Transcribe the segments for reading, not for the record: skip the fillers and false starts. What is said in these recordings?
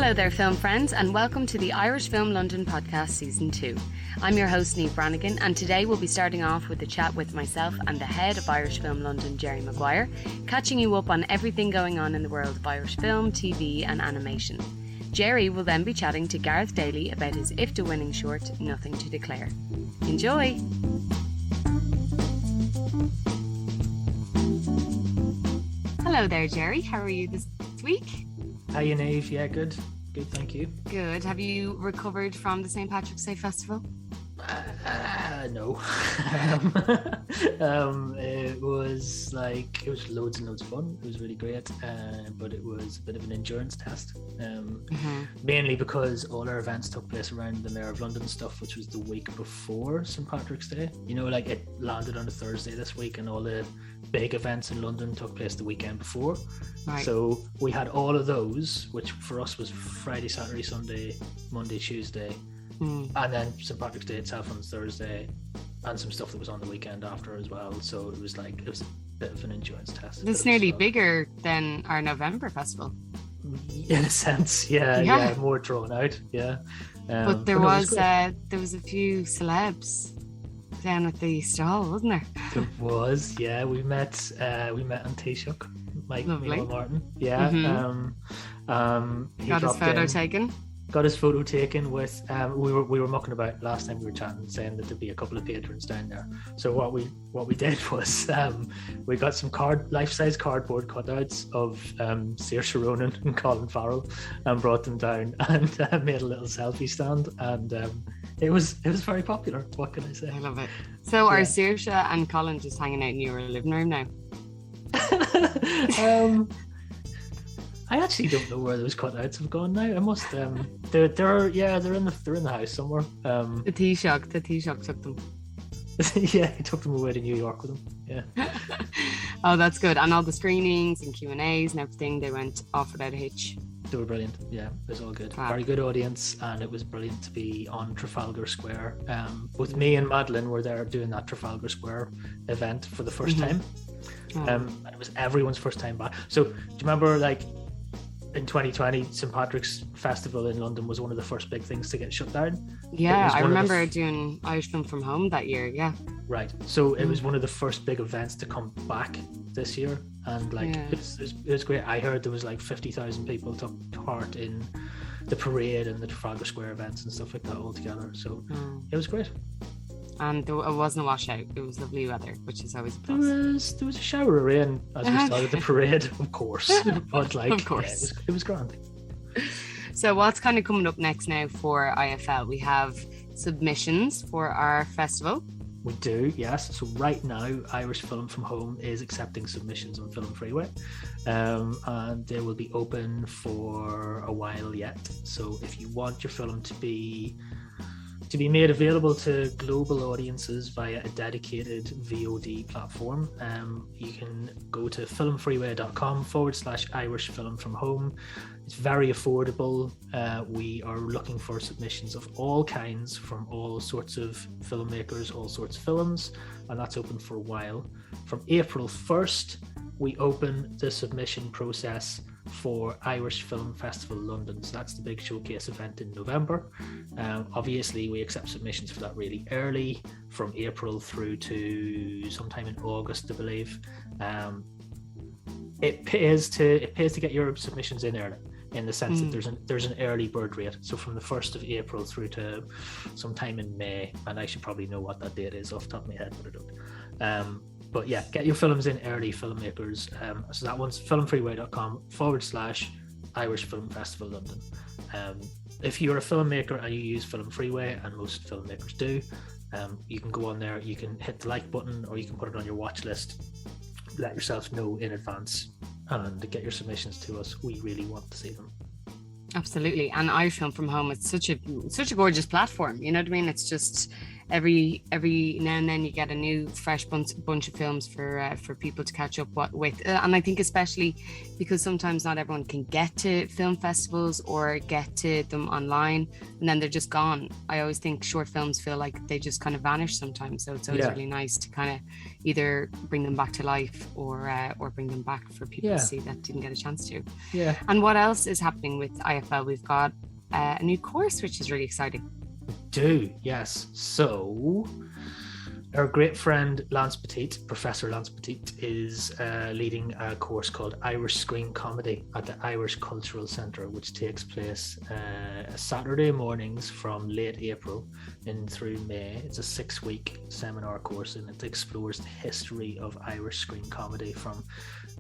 Hello there, film friends, and welcome to the Irish Film London podcast season 2. I'm your host, Niamh Brannigan, and today we'll be starting off with a chat with myself and the head of Irish Film London, Gerry Maguire, catching you up on everything going on in the world of Irish film, TV and animation. Gerry will then be chatting to Garret Daly about his IFTA winning short, Nothing to Declare. Enjoy! Hello there, Gerry. How are you this week? Hi, Niamh. Yeah, good. Good, thank you. Good. Have you recovered from the St. Patrick's Day Festival? No. It was loads and loads of fun. It was really great, but it was a bit of an endurance test. Mainly because all our events took place around the Mayor of London stuff, which was the week before St. Patrick's Day. You know, like it landed on a Thursday this week, and all the big events in London took place the weekend before. Right. So we had all of those, which for us was Friday, Saturday, Sunday, Monday, Tuesday. And then St. Patrick's Day itself on Thursday, and some stuff that was on the weekend after as well. So it was a bit of an endurance test. It's nearly bigger than our November festival. In a sense, yeah, more drawn out, yeah. But there was a few celebs down at the stall, wasn't there? There was, yeah. We met on Taoiseach, Michael Martin, yeah. Got his photo taken. Got his photo taken with we were mucking about last time we were chatting, saying that there'd be a couple of patrons down there. So what we did was we got some life-size cardboard cutouts of Saoirse Ronan and Colin Farrell and brought them down and made a little selfie stand, and it was very popular. What can I say? I love it. So are Saoirse and Colin just hanging out in your living room now? I actually don't know where those cutouts have gone now. I must. They're in the house somewhere. The Taoiseach took them. Yeah, he took them away to New York with him. Yeah. Oh, that's good. And all the screenings and Q&As and everything, they went off without a hitch. They were brilliant. Yeah, it was all good. Wow. Very good audience, and it was brilliant to be on Trafalgar Square. Both me and Madeline were there doing that Trafalgar Square event for the first time. And it was everyone's first time back. So do you remember, in 2020, St. Patrick's Festival in London was one of the first big things to get shut down? Yeah, I remember doing Irish Film from Home that year, yeah. Right, so it was one of the first big events to come back this year, and it was great. I heard there was 50,000 people took part in the parade and the Trafalgar Square events and stuff like that all together, so it was great. And it wasn't a washout. It was lovely weather, which is always a plus. There was a shower of rain as we started the parade, of course. But of course. Yeah, it was grand. So what's kind of coming up next now for IFL? We have submissions for our festival. We do, yes. So right now, Irish Film from Home is accepting submissions on Film Freeway, and they will be open for a while yet. So if you want your film to be made available to global audiences via a dedicated VOD platform, you can go to filmfreeway.com/Irish Film from Home. It's very affordable. We are looking for submissions of all kinds from all sorts of filmmakers, all sorts of films, and that's open for a while. From April 1st, we open the submission process for Irish Film Festival London. So that's the big showcase event in November. Obviously, we accept submissions for that really early, from April through to sometime in August, I believe. It pays to get your submissions in early, in the sense that there's an early bird rate. So from the 1st of April through to sometime in May, and I should probably know what that date is off the top of my head, but I don't. But yeah, get your films in early, filmmakers. So that one's filmfreeway.com/Irish Film Festival London. If you're a filmmaker and you use Film Freeway, and most filmmakers do, you can go on there, you can hit the like button, or you can put it on your watch list. Let yourself know in advance and get your submissions to us. We really want to see them. Absolutely. And Irish Film from Home, it's such a gorgeous platform, you know what I mean? It's just every now and then you get a new fresh bunch of films for people to catch up with, and I think especially because sometimes not everyone can get to film festivals or get to them online, and then they're just gone. I always think short films feel like they just kind of vanish sometimes, so it's always really nice to kind of either bring them back to life or bring them back for people to see that didn't get a chance to. And what else is happening with IFL? We've got a new course, which is really exciting. Yes. So our great friend Professor Lance Petit, is leading a course called Irish Screen Comedy at the Irish Cultural Centre, which takes place Saturday mornings from late April in through May. It's a 6-week seminar course, and it explores the history of Irish screen comedy from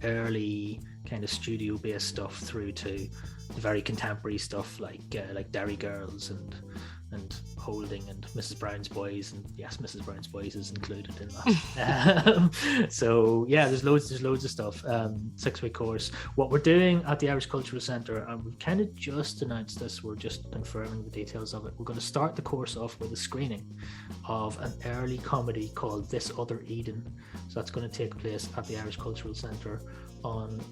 early kind of studio-based stuff through to the very contemporary stuff like Derry Girls and Holding and Mrs. Brown's Boys, and yes, Mrs. Brown's Boys is included in that. So yeah, there's loads of stuff. 6-week course. What we're doing at the Irish Cultural Centre, and we've kind of just announced this, we're just confirming the details of it. We're going to start the course off with a screening of an early comedy called This Other Eden. So that's going to take place at the Irish Cultural Centre on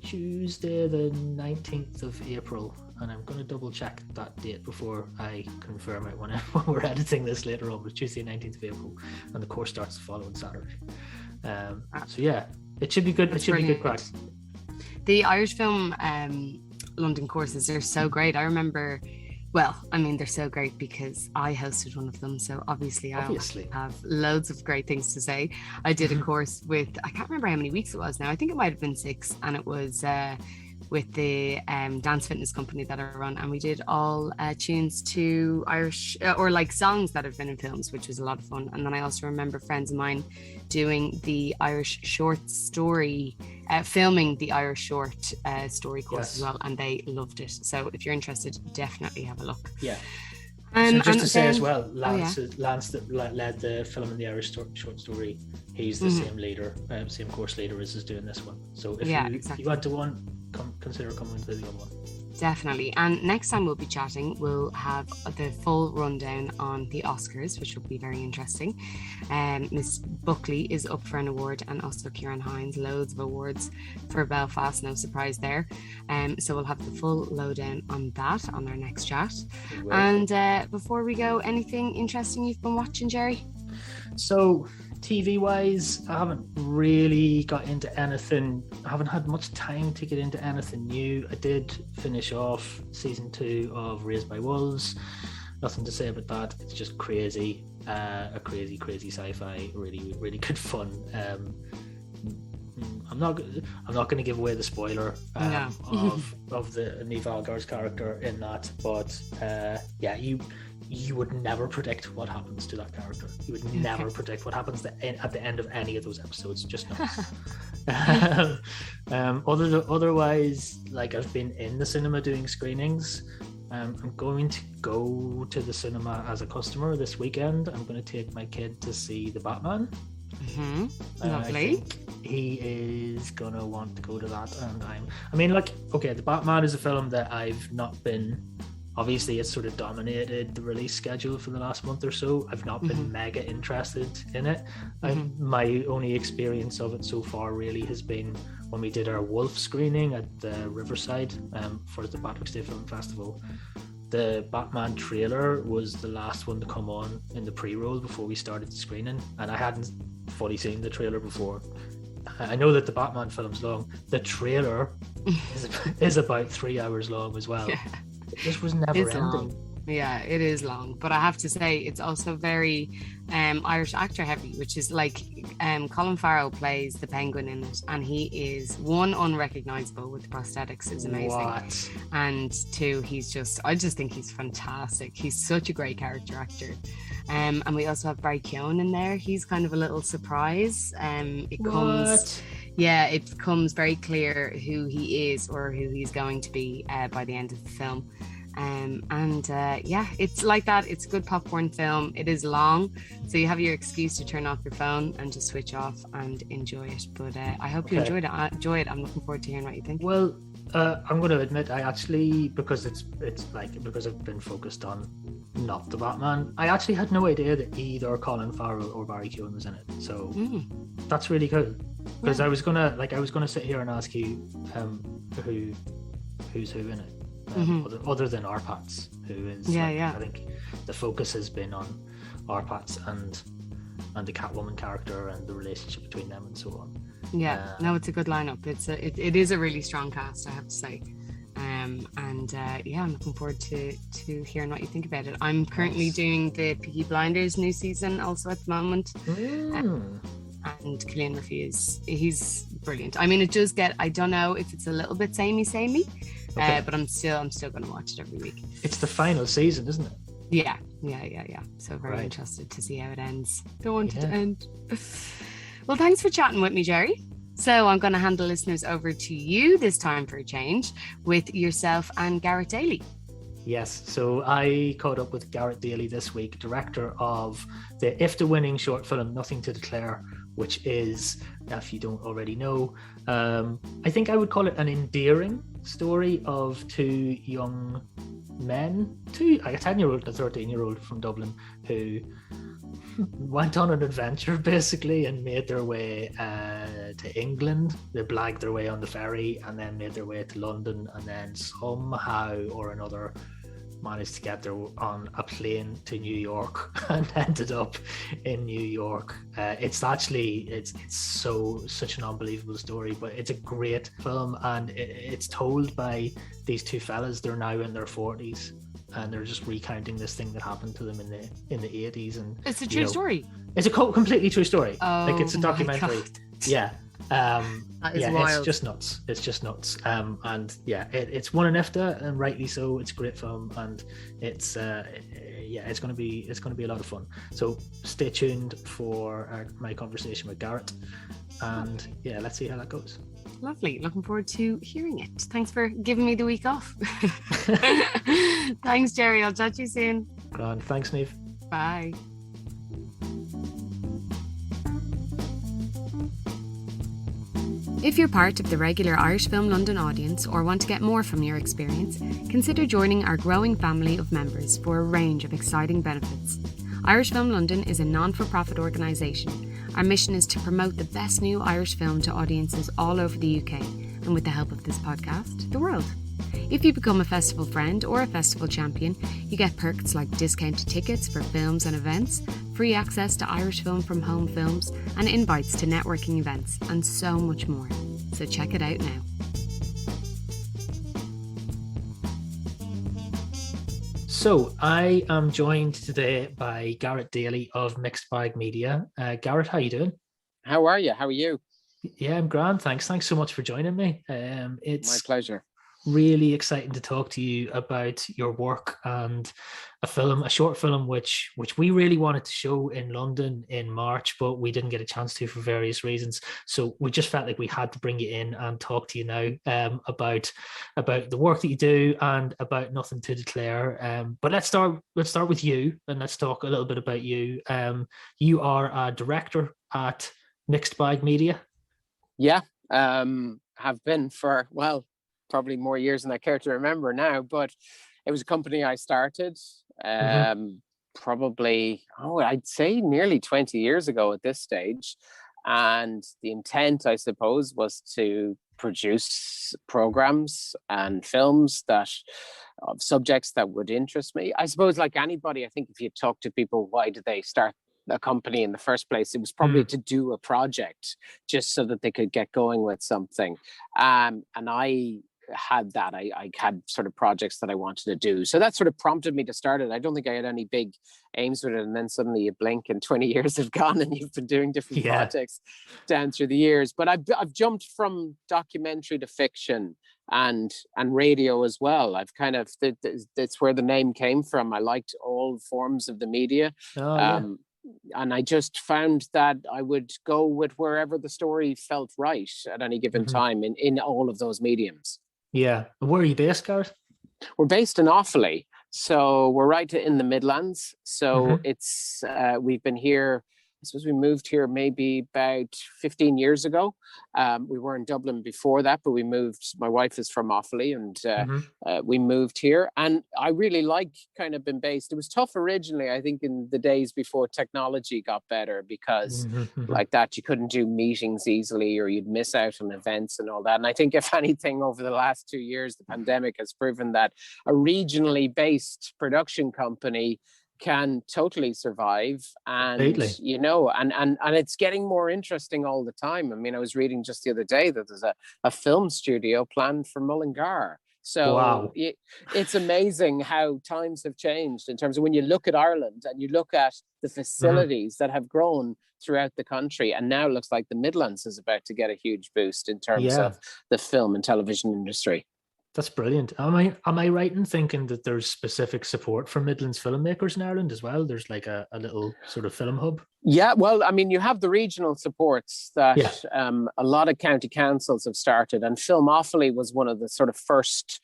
Tuesday the 19th of April, and I'm going to double check that date before I confirm it when we're editing this later on, but Tuesday 19th of April, and the course starts the following Saturday. So yeah, it should be good. It should be good crack. The Irish Film London courses are so great. I remember, well, I mean, they're so great because I hosted one of them, so obviously I have loads of great things to say. I did a course with, I can't remember how many weeks it was now, I think it might have been 6, and it was with the dance fitness company that I run, and we did all tunes to Irish or like songs that have been in films, which was a lot of fun. And then I also remember friends of mine doing the Irish short story, filming the Irish short story course as well, and they loved it. So if you're interested, definitely have a look. So just to say as well, Lance that led the film in the Irish short story, he's the same leader, same course leader as is doing this one. So if you went to one, consider coming to the other one. Definitely. And next time we'll be chatting, we'll have the full rundown on the Oscars, which will be very interesting. Miss Buckley is up for an award, and also Ciarán Hinds, loads of awards for Belfast, no surprise there. So we'll have the full lowdown on that on our next chat. And before we go, anything interesting you've been watching, Gerry? So TV wise, I haven't really got into anything. I haven't had much time to get into anything new. I did finish off season 2 of Raised by Wolves. Nothing to say about that. It's just crazy, a crazy sci-fi, really good fun. I'm not going to give away the spoiler of the Niamh Algar's character in that, but you would never predict what happens to that character. You would never predict what happens at the end of any of those episodes. Just not. Otherwise, like, I've been in the cinema doing screenings. I'm going to go to the cinema as a customer this weekend. I'm going to take my kid to see The Batman. Lovely. He is gonna want to go to that, and The Batman is a film that I've not been. Obviously, it's sort of dominated the release schedule for the last month or so. I've not been mega interested in it. My only experience of it so far really has been when we did our Wolf screening at the Riverside for the Patrick's Day Film Festival. The Batman trailer was the last one to come on in the pre-roll before we started the screening, and I hadn't fully seen the trailer before. I know that the Batman film's long. The trailer is about 3 hours long as well. Yeah. It just was never ending. Long. Yeah, it is long, but I have to say it's also very Irish actor heavy, which is like Colin Farrell plays the Penguin in it, and he is, 1, unrecognizable with the prosthetics, is amazing, and 2, I just think he's fantastic. He's such a great character actor. And we also have Barry Keoghan in there. He's kind of a little surprise. It becomes very clear who he is or who he's going to be by the end of the film. It's like that. It's a good popcorn film. It is long, so you have your excuse to turn off your phone and just switch off and enjoy it. But I hope you enjoyed it. I'm looking forward to hearing what you think. Well, I'm going to admit, I actually, because because I've been focused on not the Batman, I actually had no idea that either Colin Farrell or Barry Keoghan was in it. So that's really cool. Because I was gonna sit here and ask you, who's who in it, other than Arpats, who is I think the focus has been on Arpats and the Catwoman character and the relationship between them and so on. Yeah, no, it's a good lineup. It is a really strong cast, I have to say. I'm looking forward to hearing what you think about it. I'm currently doing the Peaky Blinders new season also at the moment. And Cillian Murphy he's brilliant. I mean, it does get, I don't know if it's a little bit samey, but I'm still going to watch it every week. It's the final season, isn't it? Yeah. So very interested to see how it ends. Don't want it to end. Well, thanks for chatting with me, Gerry. So I'm going to hand the listeners over to you this time for a change with yourself and Garret Daly. Yes, so I caught up with Garret Daly this week, director of the IFTA winning short film Nothing to Declare, which is, if you don't already know, I think I would call it an endearing story of two young men, a 10-year-old and a 13-year-old from Dublin, who went on an adventure basically and made their way to England. They blagged their way on the ferry and then made their way to London, and then somehow or another managed to get there on a plane to New York and ended up in New York. It's such an unbelievable story, but it's a great film, and it's told by these two fellas. They're now in their 40s and they're just recounting this thing that happened to them in the 80s. And it's a true story. It's a completely true story. It's a my documentary. God. Yeah. That is wild. It's just nuts. And it's won an IFTA, and rightly so. It's a great film, and it's going to be a lot of fun. So stay tuned for my conversation with Garret, and let's see how that goes. Lovely. Looking forward to hearing it. Thanks for giving me the week off. Thanks, Gerry. I'll chat to you soon. Grand. Thanks, Niamh. Bye. If you're part of the regular Irish Film London audience or want to get more from your experience, consider joining our growing family of members for a range of exciting benefits. Irish Film London is a non-for-profit organisation. Our mission is to promote the best new Irish film to audiences all over the UK, and with the help of this podcast, the world. If you become a festival friend or a festival champion, you get perks like discounted tickets for films and events, free access to Irish Film from Home films, and invites to networking events, and so much more. So check it out now. So I am joined today by Garret Daly of Mixed Bag Media. Garret, how you doing? How are you? How are you? Yeah, I'm grand. Thanks so much for joining me. It's my pleasure. Really exciting to talk to you about your work and a short film which we really wanted to show in London in March, but we didn't get a chance to for various reasons. So we just felt like we had to bring you in and talk to you now about the work that you do and about Nothing to Declare. But let's start with you, and let's talk a little bit about you. You are a director at Mixed Bag Media. Yeah, have been for, well, probably more years than I care to remember now, but it was a company I started probably, I'd say nearly 20 years ago at this stage. And the intent, I suppose, was to produce programs and films of subjects that would interest me. I suppose, like anybody, I think if you talk to people, why did they start a company in the first place? It was probably to do a project just so that they could get going with something. And I had that. I had sort of projects that I wanted to do. So that sort of prompted me to start it. I don't think I had any big aims with it. And then suddenly you blink and 20 years have gone and you've been doing different projects down through the years. But I've jumped from documentary to fiction and radio as well. I've kind of, that's where the name came from. I liked all forms of the media. And I just found that I would go with wherever the story felt right at any given time in all of those mediums. Yeah. Where are you based, Garret? We're based in Offaly. So we're right in the Midlands. So it's we've been here I suppose we moved here maybe about 15 years ago. We were in Dublin before that, but we moved. My wife is from Offaly, and we moved here. And I really like kind of been based. It was tough originally, I think, in the days before technology got better, because like that, you couldn't do meetings easily, or you'd miss out on events and all that. And I think, if anything, over the last 2 years, the pandemic has proven that a regionally based production company can totally survive, and and it's getting more interesting all the time. I mean, I was reading just the other day that there's a film studio planned for Mullingar. So wow. It's amazing how times have changed in terms of when you look at Ireland and you look at the facilities that have grown throughout the country, and now it looks like the Midlands is about to get a huge boost in terms of the film and television industry. That's brilliant. Am I right in thinking that there's specific support for Midlands filmmakers in Ireland as well? There's like a little sort of film hub? Yeah, well, I mean, you have the regional supports that a lot of county councils have started, and Film Offaly was one of the sort of first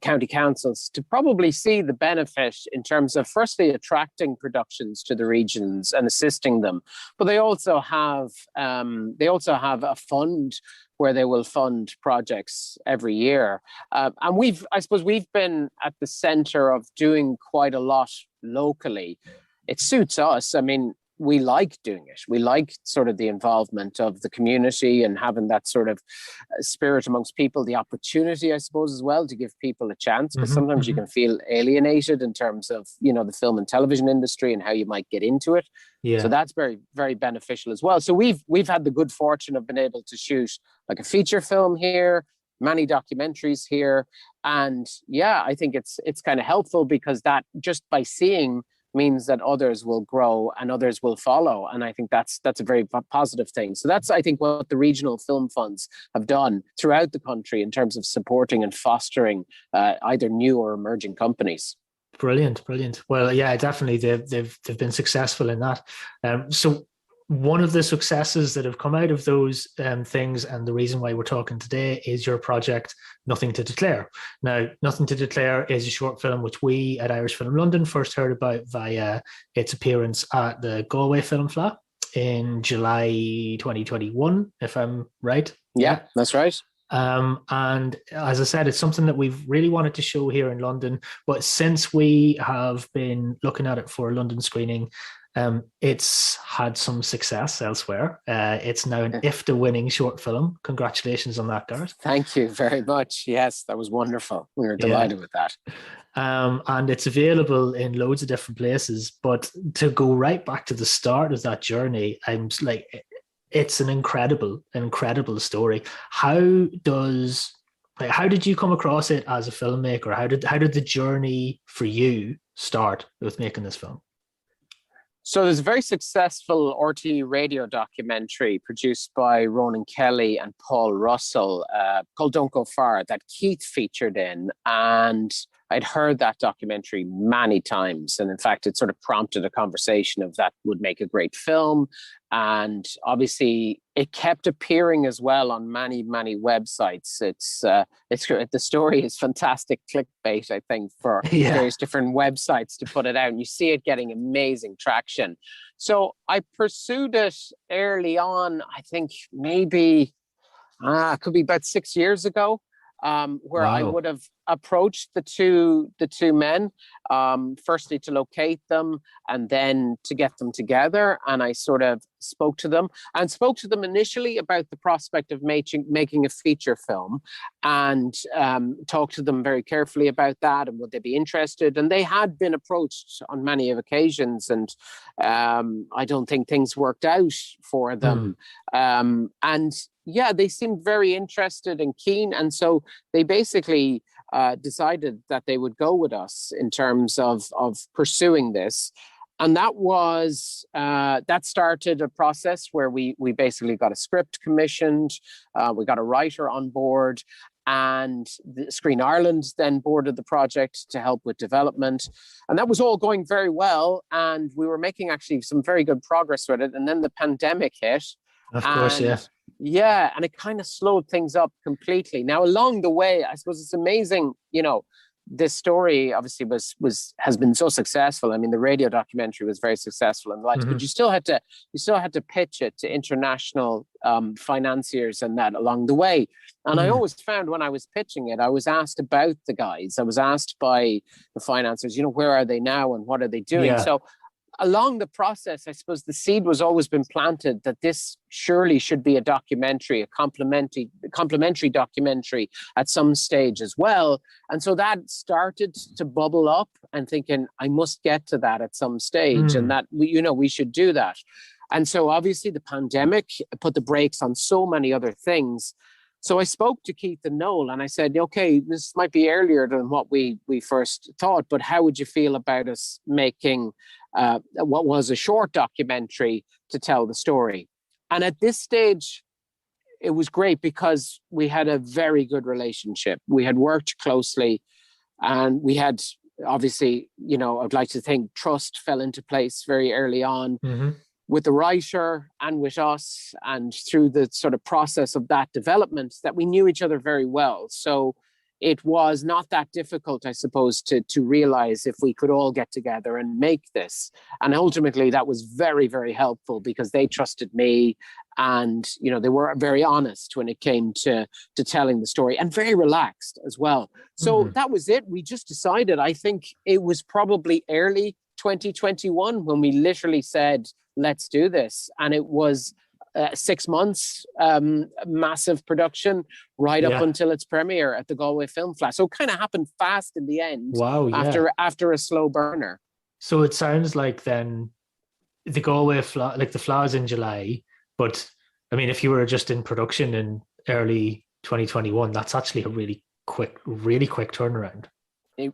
county councils to probably see the benefit in terms of firstly attracting productions to the regions and assisting them. But they also have a fund where they will fund projects every year. And I suppose we've been at the center of doing quite a lot locally. It suits us. I mean, we like doing it. We like sort of the involvement of the community and having that sort of spirit amongst people, the opportunity, I suppose, as well, to give people a chance, because sometimes you can feel alienated in terms of, the film and television industry and how you might get into it. Yeah. So that's very, very beneficial as well. So we've had the good fortune of being able to shoot like a feature film here, many documentaries here. And yeah, I think it's kind of helpful, because that just by seeing means that others will grow and others will follow. And I think that's a very positive thing. So that's, I think, what the regional film funds have done throughout the country in terms of supporting and fostering either new or emerging companies. Brilliant. Well, yeah, definitely they've been successful in that. So one of the successes that have come out of those things, and the reason why we're talking today, is your project, Nothing to Declare. Now, Nothing to Declare is a short film which we at Irish Film London first heard about via its appearance at the Galway Film Fleadh in July 2021, if I'm right. Yeah, that's right. And as I said, it's something that we've really wanted to show here in London, but since we have been looking at it for a London screening, it's had some success elsewhere. It's now an IFTA winning short film. Congratulations on that, Garret. Thank you very much. Yes, that was wonderful. We were delighted with that. And it's available in loads of different places. But to go right back to the start of that journey, I'm like, it's an incredible story. How did you come across it as a filmmaker? How did the journey for you start with making this film? So there's a very successful RTE radio documentary produced by Ronan Kelly and Paul Russell called Don't Go Far that Keith featured in. And I'd heard that documentary many times. And in fact, it sort of prompted a conversation of that would make a great film. And obviously it kept appearing as well on many, many websites. It's the story is fantastic clickbait, I think, for various different websites to put it out. And you see it getting amazing traction. So I pursued it early on, I think maybe, it could be about 6 years ago. Where I would have approached the two men, firstly to locate them and then to get them together. And I sort of spoke to them initially about the prospect of making a feature film, and talked to them very carefully about that and would they be interested. And they had been approached on many occasions, and I don't think things worked out for them. And yeah, they seemed very interested and keen. And so they basically decided that they would go with us in terms of pursuing this. And that was that started a process where we basically got a script commissioned, we got a writer on board, and the Screen Ireland then boarded the project to help with development. And that was all going very well. And we were making actually some very good progress with it. And then the pandemic hit. Of course, yeah. Yeah, and it kind of slowed things up completely. Now, along the way, I suppose it's amazing, this story obviously has been so successful. I mean, the radio documentary was very successful and the likes, but you still had to pitch it to international financiers and that along the way. And I always found when I was pitching it, I was asked about the guys. I was asked by the financiers, where are they now and what are they doing? Yeah. So along the process, I suppose the seed was always been planted that this surely should be a documentary, a complementary documentary at some stage as well. And so that started to bubble up and thinking, I must get to that at some stage and that, we should do that. And so obviously the pandemic put the brakes on so many other things. So I spoke to Keith and Noel and I said, okay, this might be earlier than what we first thought, but how would you feel about us making what was a short documentary to tell the story? And at this stage, it was great because we had a very good relationship. We had worked closely and we had, obviously, I'd like to think trust fell into place very early on. With the writer and with us, and through the sort of process of that development, that we knew each other very well. So it was not that difficult, I suppose, to realize if we could all get together and make this. And ultimately that was very, very helpful because they trusted me and, they were very honest when it came to telling the story and very relaxed as well. So that was it. We just decided, I think it was probably early 2021 when we literally said, let's do this. And it was 6 months, massive production right up until its premiere at the Galway Film Festival. So it kind of happened fast in the end. Wow, yeah. After a slow burner. So it sounds like then the Galway the flowers in July, but I mean, if you were just in production in early 2021, that's actually a really quick turnaround.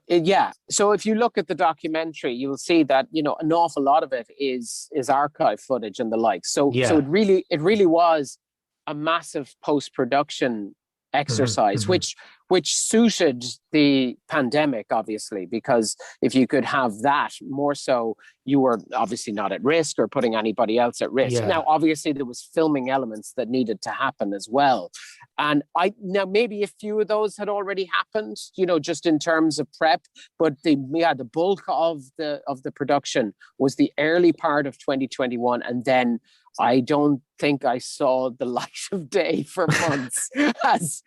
Yeah. So if you look at the documentary, you will see that, an awful lot of it is archive footage and the like. So it really was a massive post-production exercise, which suited the pandemic, obviously, because if you could have that more so, you were obviously not at risk or putting anybody else at risk. Yeah. Now, obviously, there was filming elements that needed to happen as well. And maybe a few of those had already happened, just in terms of prep, but the bulk of the production was the early part of 2021. And then I don't think I saw the light of day for months as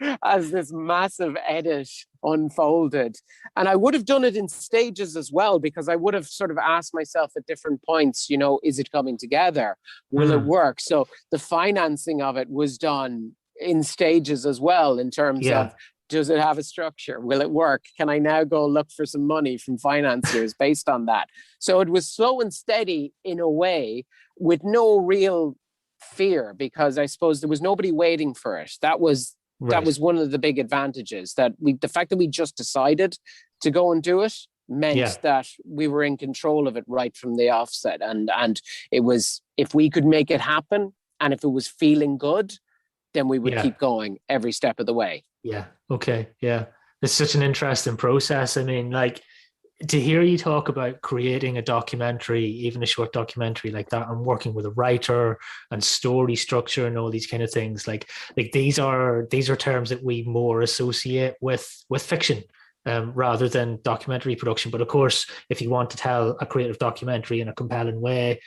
this massive edit unfolded. And I would have done it in stages as well, because I would have sort of asked myself at different points, is it coming together? Will it work? So the financing of it was done in stages as well, in terms of, does it have a structure? Will it work? Can I now go look for some money from financiers based on that? So it was slow and steady in a way, with no real fear, because I suppose there was nobody waiting for it. That was one of the big advantages, that the fact that we just decided to go and do it meant that we were in control of it right from the offset. And it was, if we could make it happen and if it was feeling good, then we would keep going every step of the way. Yeah. Okay. Yeah. It's such an interesting process. I mean, like, to hear you talk about creating a documentary, even a short documentary like that, and working with a writer and story structure and all these kind of things, like these are terms that we more associate with fiction, rather than documentary production. But of course, if you want to tell a creative documentary in a compelling way,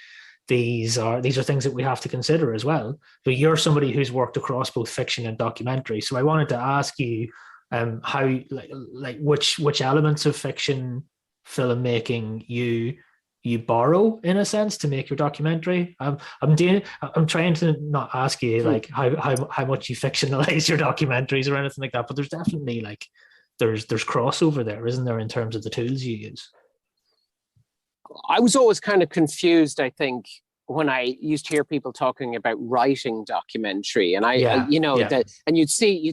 these are things that we have to consider as well. But you're somebody who's worked across both fiction and documentary. So I wanted to ask you how, which elements of fiction filmmaking you borrow, in a sense, to make your documentary. I'm trying to not ask you like how much you fictionalize your documentaries or anything like that, but there's definitely there's crossover there, isn't there, in terms of the tools you use? I was always kind of confused, I think, when I used to hear people talking about writing documentary, and and you'd see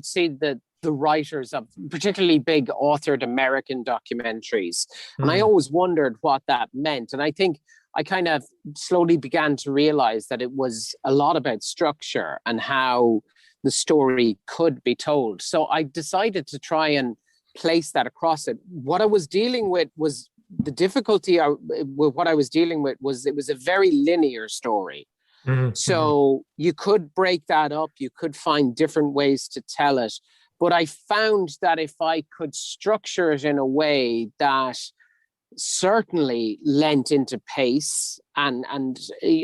the writers of particularly big authored American documentaries, and I always wondered what that meant. And I think I kind of slowly began to realize that it was a lot about structure and how the story could be told. So I decided to try and place that across it. What I was dealing with was the difficulty with what I was dealing with was it was a very linear story. So you could break that up, you could find different ways to tell it, But I found that if I could structure it in a way that certainly lent into pace and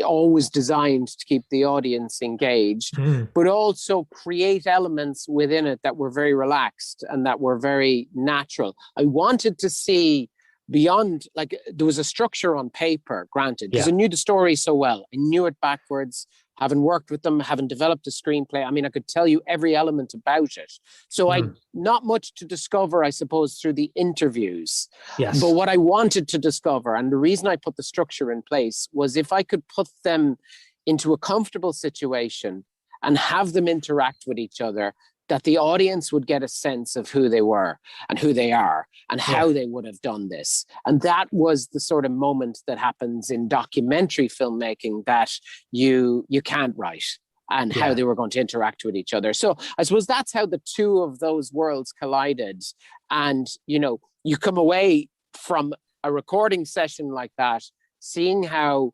always designed to keep the audience engaged, but also create elements within it that were very relaxed and that were very natural. I wanted to see beyond, like, there was a structure on paper, granted, because I knew the story so well. I knew it backwards, having worked with them, having developed a screenplay. I mean, I could tell you every element about it. So I not much to discover, I suppose, through the interviews. Yes. But what I wanted to discover, and the reason I put the structure in place, was if I could put them into a comfortable situation and have them interact with each other, that the audience would get a sense of who they were and who they are and how they would have done this. And that was the sort of moment that happens in documentary filmmaking that you can't write, and how they were going to interact with each other. So I suppose that's how the two of those worlds collided. And, you know, you come away from a recording session like that, seeing how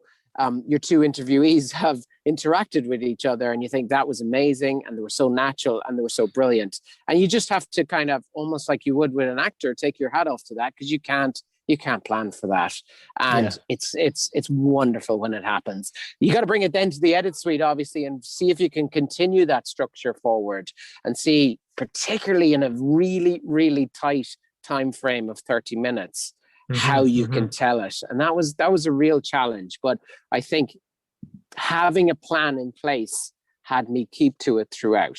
your two interviewees have interacted with each other, and you think that was amazing, and they were so natural and they were so brilliant. And you just have to kind of, almost like you would with an actor, take your hat off to that, because you can't plan for that. And it's wonderful when it happens. You got to bring it then to the edit suite, obviously, and see if you can continue that structure forward, and see, particularly in a really, really tight time frame of 30 minutes, how you can tell it. And that was a real challenge. But I think having a plan in place had me keep to it throughout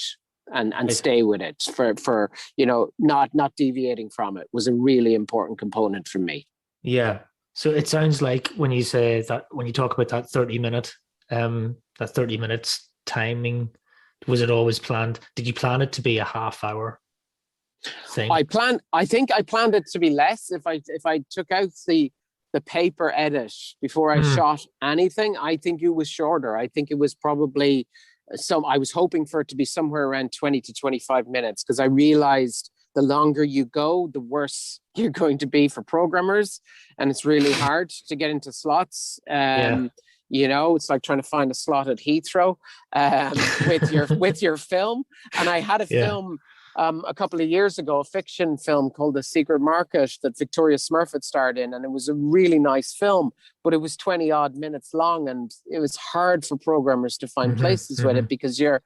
and stay with it for you know, not deviating from it was a really important component for me. Yeah. So it sounds like when you say that, when you talk about that 30 minutes timing, was it always planned? Did you plan it to be a half hour thing? I think I planned it to be less. If I took out the paper edit before I shot anything, I think it was shorter. I think it was probably I was hoping for it to be somewhere around 20 to 25 minutes, because I realized the longer you go, the worse you're going to be for programmers, and it's really hard to get into slots. You know, it's like trying to find a slot at Heathrow with your film. And I had a film a couple of years ago, a fiction film called The Secret Market that Victoria Smurfett starred in, and it was a really nice film, but it was 20 odd minutes long, and it was hard for programmers to find places with it, because you're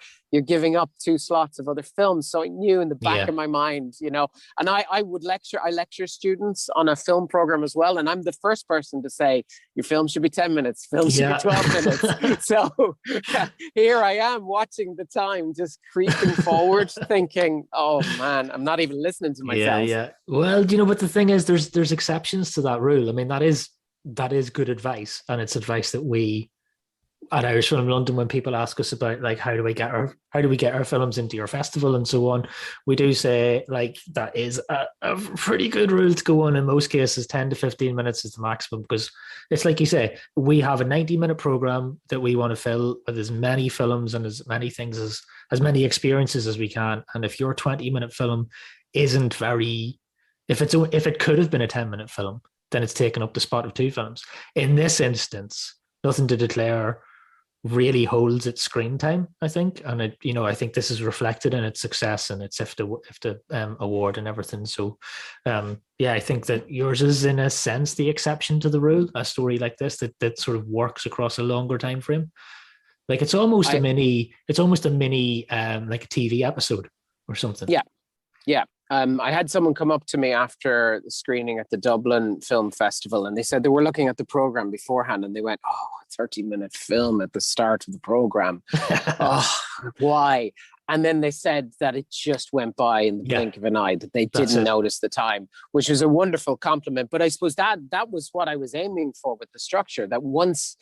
giving up 2 slots of other films. So I knew in the back of my mind, you know, and I lecture students on a film program as well, and I'm the first person to say your film should be 10 minutes, film should be 12 minutes. So here I am watching the time just creeping forward, thinking, oh man, I'm not even listening to myself. Yeah. Well, you know, but the thing is, there's exceptions to that rule. I mean, that is good advice, and it's advice that we at Irish Film London, when people ask us about, like, how do we get our films into your festival and so on, we do say, like, that is a pretty good rule to go on. In most cases, 10 to 15 minutes is the maximum, because it's like you say, we have a 90-minute program that we want to fill with as many films and as many things, as many experiences as we can. And if your 20-minute film isn't very, if it could have been a 10-minute film, then it's taken up the spot of 2 films. In this instance, Nothing to Declare really holds its screen time, I think, and it, you know, I think this is reflected in its success and its IFTA award and everything. So, I think that yours is, in a sense, the exception to the rule. A story like this that sort of works across a longer time frame, like it's almost a mini, like a TV episode or something. Yeah. I had someone come up to me after the screening at the Dublin Film Festival, and they said they were looking at the program beforehand, and they went, "Oh, a 30-minute film at the start of the program. Oh, why?" And then they said that it just went by in the blink of an eye, that they didn't notice the time, which was a wonderful compliment. But I suppose that was what I was aiming for with the structure, that once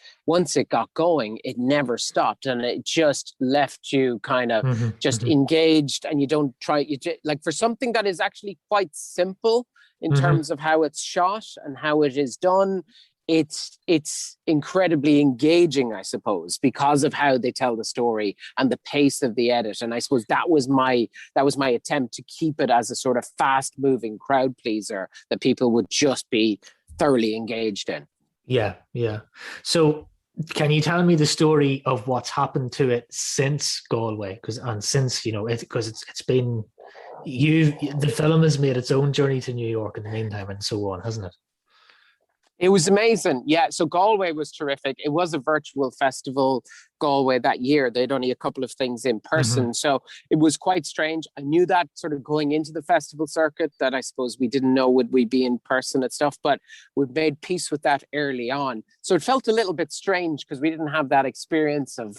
it got going, it never stopped, and it just left you kind of engaged, and you don't try, like, for something that is actually quite simple in terms of how it's shot and how it is done, it's incredibly engaging, I suppose, because of how they tell the story and the pace of the edit. And I suppose that was my attempt to keep it as a sort of fast moving crowd pleaser that people would just be thoroughly engaged in. Yeah. So can you tell me the story of what's happened to it since Galway? Because since, you know, because it's been The film has made its own journey to New York in the meantime and so on, hasn't it? It was amazing. Yeah. So Galway was terrific. It was a virtual festival, Galway, that year. They had only a couple of things in person. Mm-hmm. So it was quite strange. I knew that sort of going into the festival circuit, that I suppose we didn't know would we be in person and stuff, but we've made peace with that early on. So it felt a little bit strange because we didn't have that experience of,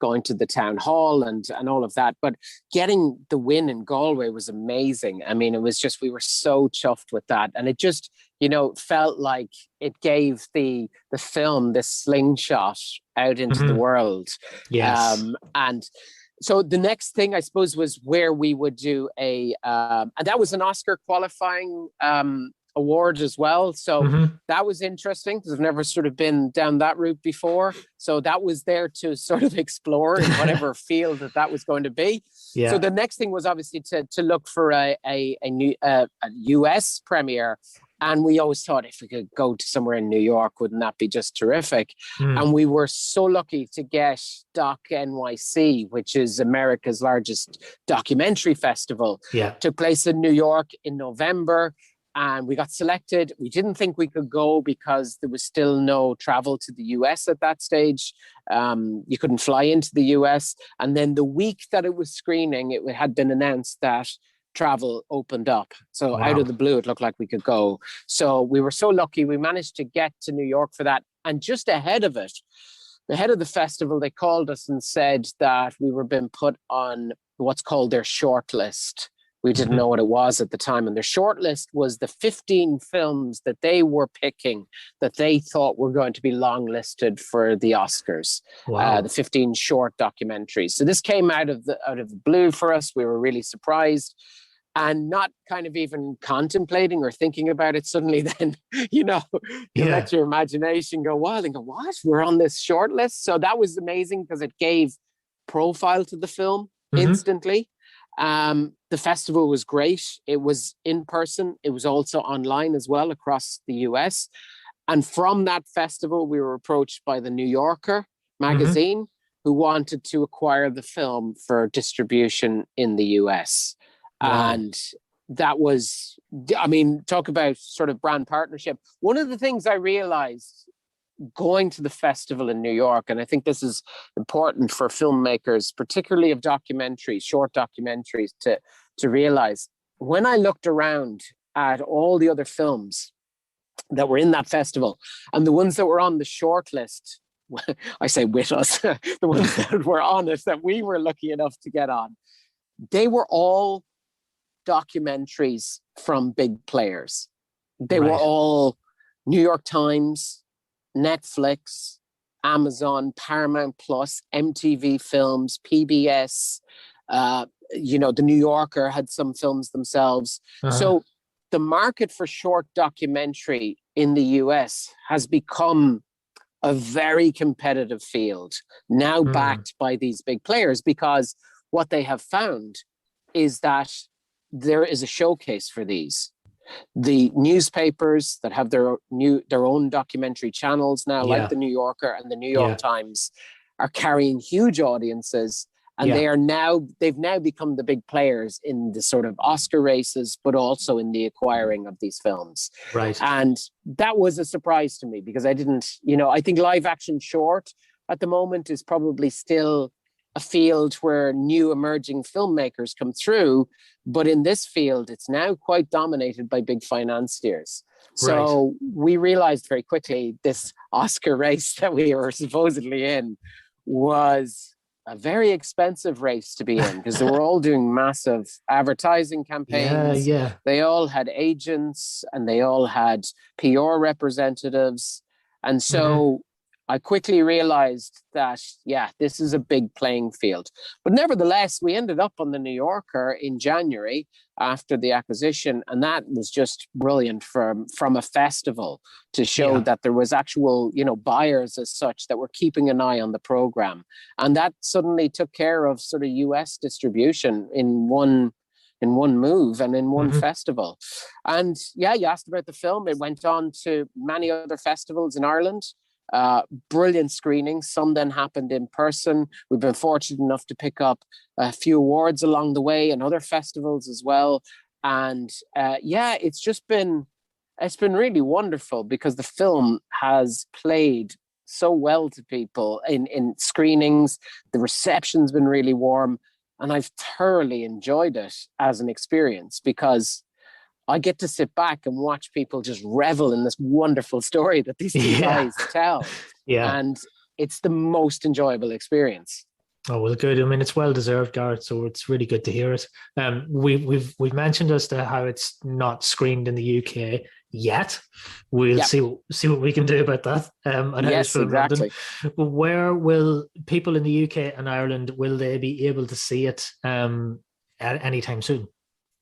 going to the town hall and all of that. But getting the win in Galway was amazing. I mean, it was just, we were so chuffed with that. And it just, felt like it gave the film this slingshot out into the world. Yes. And so the next thing, I suppose, was where we would do and that was an Oscar qualifying award as well. So that was interesting because I've never sort of been down that route before. So that was there to sort of explore in whatever field that was going to be. Yeah. So the next thing was obviously to look for a new US premiere. And we always thought if we could go to somewhere in New York, wouldn't that be just terrific? And we were so lucky to get Doc NYC, which is America's largest documentary festival. Yeah. Took place in New York in November. And we got selected. We didn't think we could go because there was still no travel to the US at that stage. You couldn't fly into the US. And then the week that it was screening, it had been announced that travel opened up. So out of the blue, it looked like we could go. So we were so lucky. We managed to get to New York for that. And just ahead of it, the head of the festival, they called us and said that we were being put on what's called their shortlist. We didn't know what it was at the time. And their shortlist was the 15 films that they were picking that they thought were going to be longlisted for the Oscars. Wow. The 15 short documentaries. So this came out of the blue for us. We were really surprised. And not kind of even contemplating or thinking about it, suddenly then, you let your imagination go wild and go, what? We're on this short list? So that was amazing because it gave profile to the film instantly. The festival was great. It was in person. It was also online as well across the US. And from that festival, we were approached by the New Yorker magazine who wanted to acquire the film for distribution in the US. Wow. And that was, talk about sort of brand partnership. One of the things I realized going to the festival in New York, and I think this is important for filmmakers, particularly of documentaries, short documentaries, to realize, when I looked around at all the other films that were in that festival and the ones that were on the short list, I say with us, the ones that were on it, that we were lucky enough to get on, they were all documentaries from big players. They were all New York Times, Netflix, Amazon, Paramount Plus, MTV Films, PBS, the New Yorker had some films themselves. So the market for short documentary in the US has become a very competitive field, now backed by these big players, because what they have found is that there is a showcase for these. The newspapers that have their own documentary channels now, like the New Yorker and the New York Times, are carrying huge audiences, and they've now become the big players in the sort of Oscar races, but also in the acquiring of these films. Right. And that was a surprise to me because I didn't, I think live action short at the moment is probably still a field where new emerging filmmakers come through. But in this field, it's now quite dominated by big financiers. So we realized very quickly this Oscar race that we were supposedly in was a very expensive race to be in because they were all doing massive advertising campaigns. They all had agents and they all had PR representatives. And so I quickly realized that, this is a big playing field. But nevertheless, we ended up on the New Yorker in January after the acquisition. And that was just brilliant from a festival to show that there was actual, buyers as such that were keeping an eye on the program. And that suddenly took care of sort of US distribution in one move and in one festival. And you asked about the film. It went on to many other festivals in Ireland. Brilliant screenings. Some then happened in person. We've been fortunate enough to pick up a few awards along the way and other festivals as well. And it's been really wonderful because the film has played so well to people in screenings. The reception's been really warm, and I've thoroughly enjoyed it as an experience because I get to sit back and watch people just revel in this wonderful story that these two guys tell. Yeah. And it's the most enjoyable experience. Oh, well, good. I mean, it's well deserved, Garret. So it's really good to hear it. We've mentioned as to how it's not screened in the UK yet. We'll see what we can do about that. Yes, exactly. London. But where will people in the UK and Ireland, will they be able to see it at any time soon?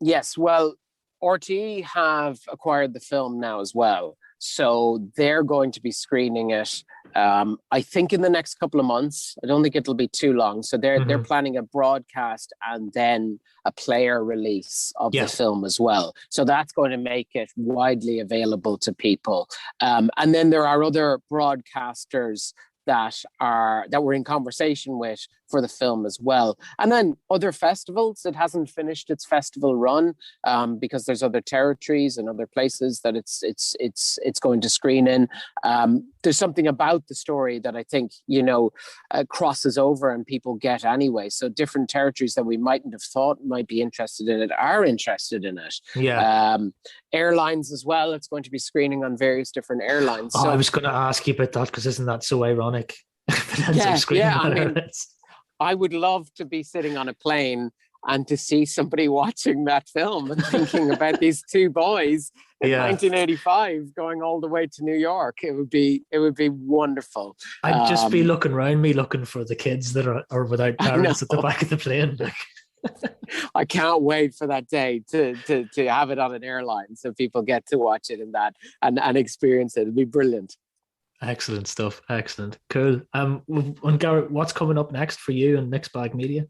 Yes, well, RTE have acquired the film now as well. So they're going to be screening it, I think, in the next couple of months. I don't think it'll be too long. So they're planning a broadcast and then a player release of the film as well. So that's going to make it widely available to people. And then there are other broadcasters that we're in conversation with for the film as well. And then other festivals. It hasn't finished its festival run because there's other territories and other places that it's going to screen in. There's something about the story that I think crosses over and people get anyway. So different territories that we mightn't have thought might be interested in it are interested in it. Yeah. Airlines as well. It's going to be screening on various different airlines. I was going to ask you about that because isn't that so ironic? I would love to be sitting on a plane and to see somebody watching that film and thinking about these two boys in 1985 going all the way to New York. It would be wonderful. I'd just be looking around me looking for the kids that are without parents at the back of the plane. I can't wait for that day to have it on an airline so people get to watch it in that and experience it. It'd be brilliant. Excellent stuff. Excellent. Cool. And Garret, what's coming up next for you and Mixed Bag Media?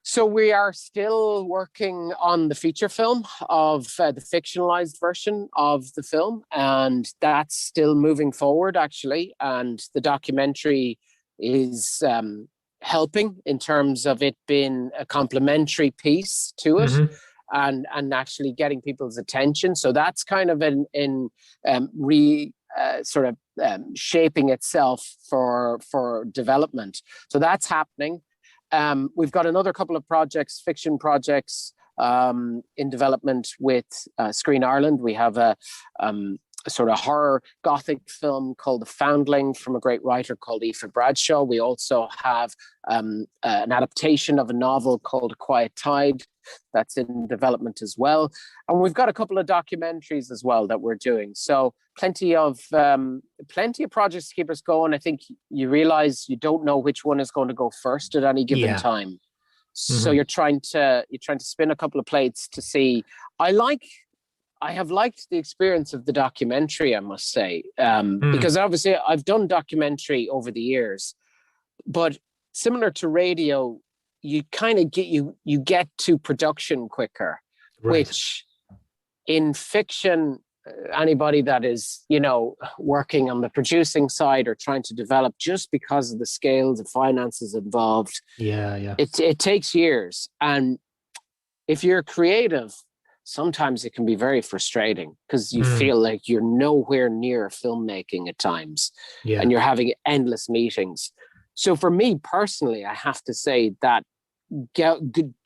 So we are still working on the feature film of the fictionalized version of the film, and that's still moving forward, actually. And the documentary is helping in terms of it being a complementary piece to it. And actually getting people's attention. So that's kind of shaping itself for development. So that's happening. We've got another couple of fiction projects in development with Screen Ireland. We have a sort of horror gothic film called The Foundling from a great writer called Aoife Bradshaw. We also have an adaptation of a novel called A Quiet Tide that's in development as well. And we've got a couple of documentaries as well that we're doing. So plenty of projects to keep us going. I think you realize you don't know which one is going to go first at any given time. So you're trying to spin a couple of plates to see. I have liked the experience of the documentary, I must say, because obviously I've done documentary over the years, but similar to radio, you kind of get to production quicker, which in fiction, anybody that is, working on the producing side or trying to develop, just because of the scales of finances involved, it takes years. And if you're creative, sometimes it can be very frustrating because you feel like you're nowhere near filmmaking at times and you're having endless meetings. So for me personally, I have to say that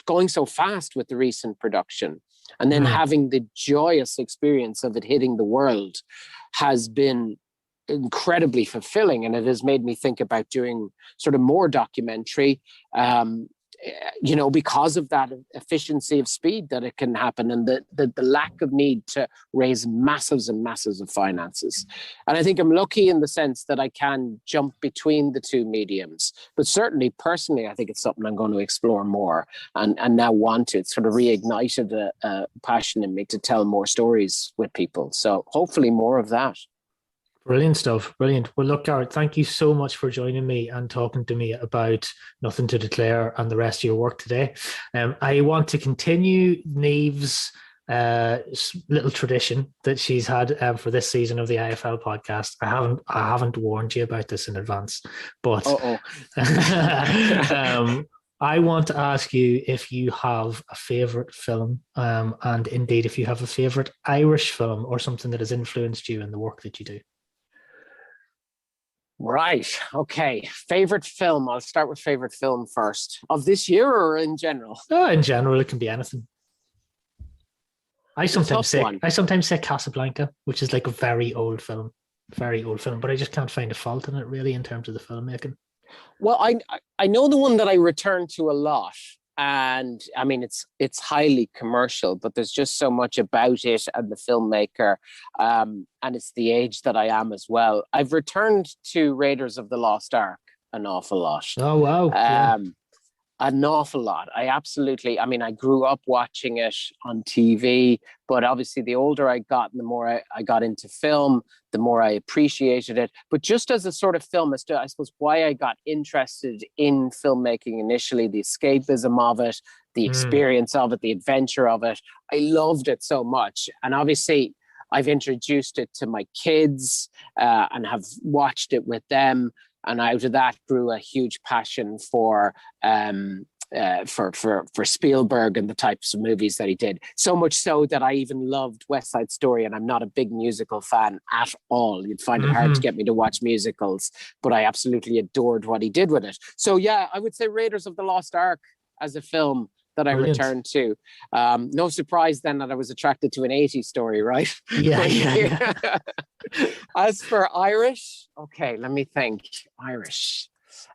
going so fast with the recent production and then having the joyous experience of it hitting the world has been incredibly fulfilling. And it has made me think about doing sort of more documentary, because of that efficiency of speed that it can happen and the lack of need to raise masses and masses of finances. And I think I'm lucky in the sense that I can jump between the two mediums. But certainly, personally, I think it's something I'm going to explore more and now want to. It's sort of reignited a passion in me to tell more stories with people. So hopefully more of that. Brilliant stuff. Brilliant. Well, look, Garret, thank you so much for joining me and talking to me about Nothing to Declare and the rest of your work today. I want to continue Niamh's little tradition that she's had for this season of the IFL podcast. I haven't warned you about this in advance, but I want to ask you if you have a favorite film, and indeed if you have a favorite Irish film or something that has influenced you in the work that you do. Right. Okay. Favorite film. I'll start with favorite film first. Of this year or in general? Oh, in general, it can be anything. I sometimes say Casablanca, which is like a very old film, but I just can't find a fault in it really in terms of the filmmaking. Well, I know the one that I return to a lot, and I mean it's highly commercial, but there's just so much about it and the filmmaker, and it's the age that I am as well. I've returned to Raiders of the Lost Ark an awful lot. Oh wow! An awful lot. I mean, I grew up watching it on TV, but obviously the older I got and the more I got into film, the more I appreciated it. But just as a sort of film, as to, I suppose, why I got interested in filmmaking initially, the escapism of it, the experience of it, the adventure of it, I loved it so much. And obviously I've introduced it to my kids and have watched it with them. And out of that grew a huge passion for Spielberg and the types of movies that he did. So much so that I even loved West Side Story, and I'm not a big musical fan at all. You'd find it hard to get me to watch musicals, but I absolutely adored what he did with it. So yeah, I would say Raiders of the Lost Ark as a film that I returned to. No surprise then that I was attracted to an 80s story, right? Yeah. As for Irish, okay, let me think. Irish.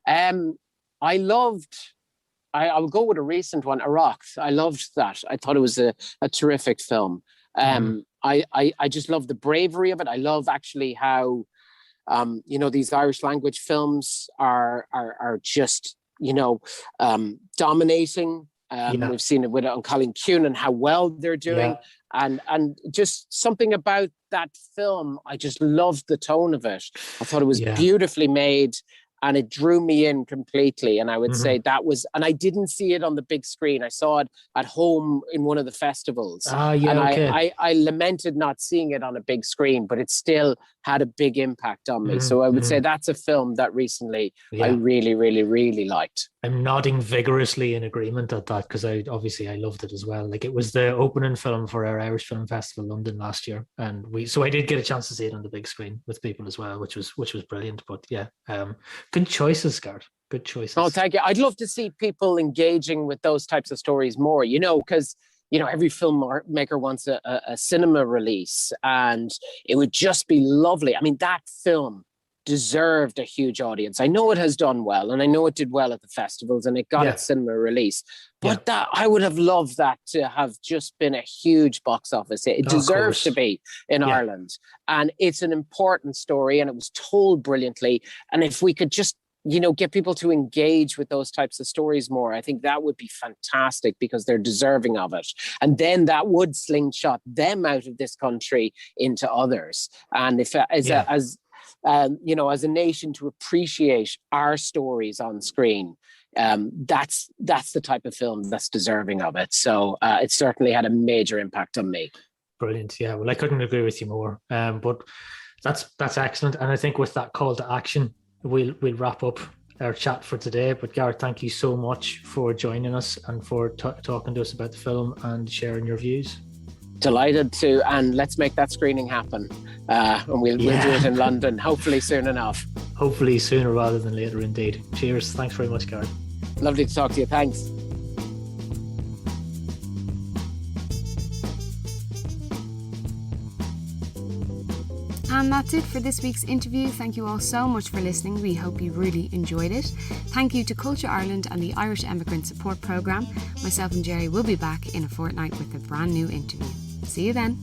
I will go with a recent one, Iraq. I loved that. I thought it was a terrific film. I just love the bravery of it. I love actually how, these Irish language films are just, dominating. We've seen it with Colin Kuhn and how well they're doing. And just something about that film, I just loved the tone of it. I thought it was beautifully made and it drew me in completely. And I would say that was, and I didn't see it on the big screen. I saw it at home in one of the festivals. I lamented not seeing it on a big screen, but it still had a big impact on me. So I would say that's a film that recently I really, really, really liked. I'm nodding vigorously in agreement at that because I loved it as well. Like it was the opening film for our Irish Film Festival London last year, and I did get a chance to see it on the big screen with people as well, which was brilliant. But good choices, Garret. Good choices. Oh, thank you. I'd love to see people engaging with those types of stories more. Because every filmmaker wants a cinema release, and it would just be lovely. I mean, that film deserved a huge audience. I know it has done well, and I know it did well at the festivals, and it got its cinema release. But that I would have loved that to have just been a huge box office hit. It deserves to be in Ireland, and it's an important story, and it was told brilliantly. And if we could just get people to engage with those types of stories more, I think that would be fantastic because they're deserving of it. And then that would slingshot them out of this country into others. And if as a nation to appreciate our stories on screen, that's the type of film that's deserving of it. So it certainly had a major impact on me. Brilliant. Yeah, well, I couldn't agree with you more. But that's excellent. And I think with that call to action, we'll wrap up our chat for today. But Garret, thank you so much for joining us and for talking to us about the film and sharing your views. Delighted to, and let's make that screening happen. And we'll do it in London, hopefully soon enough. Hopefully sooner rather than later, indeed. Cheers. Thanks very much, Garret. Lovely to talk to you. Thanks. And that's it for this week's interview. Thank you all so much for listening. We hope you really enjoyed it. Thank you to Culture Ireland and the Irish Emigrant Support Programme. Myself and Gerry will be back in a fortnight with a brand new interview. See you then.